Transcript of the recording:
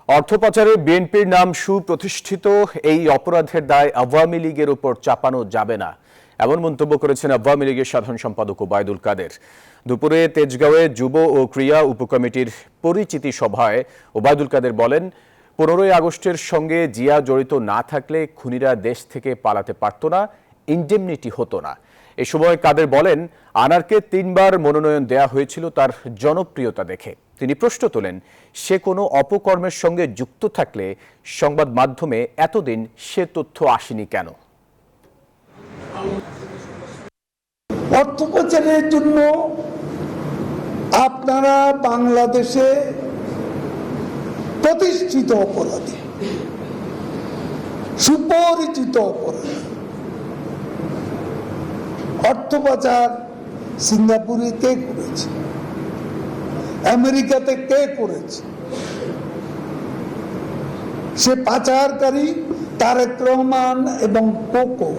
অর্থ পাচারে বিএনপির নাম সুপ্রতিষ্ঠিত, এই অপরাধের দায় আওয়ামী লীগের উপর চাপানো যাবে না, এমন মন্তব্য করেছেন আওয়ামী লীগের সাধারণ সম্পাদক ওবায়দুল কাদের। দুপুরে তেজগাঁওয়ে যুব ও ক্রীড়া উপকমিটির পরিচিতি সভায় ওবায়দুল কাদের বলেন, 15ই আগস্টের সঙ্গে জিয়া জড়িত না থাকলে খুনিরা দেশ থেকে পালাতে পারত না, ইনডেমনিটি হতো না। এ সময় কাদের বলেন, আনারকে 3 বার মনোনয়ন দেয়া হয়েছিল তার জনপ্রিয়তা দেখে। তিনি প্রশ্ন তোলেন, সে কোনো অপকর্মের সঙ্গে যুক্ত থাকলে সংবাদ মাধ্যমে এতদিন সে তথ্য আসেনি কেন? অর্থ পাচারের জন্য আপনারা বাংলাদেশে প্রতিষ্ঠিত অপরাধী, সুপরিচিত অপরাধী। অর্থ পাচার সিঙ্গাপুরে কে করেছে, আমেরিকাতে কে করেছে? সে পাচারকারী তারেক রহমান এবং কোকো।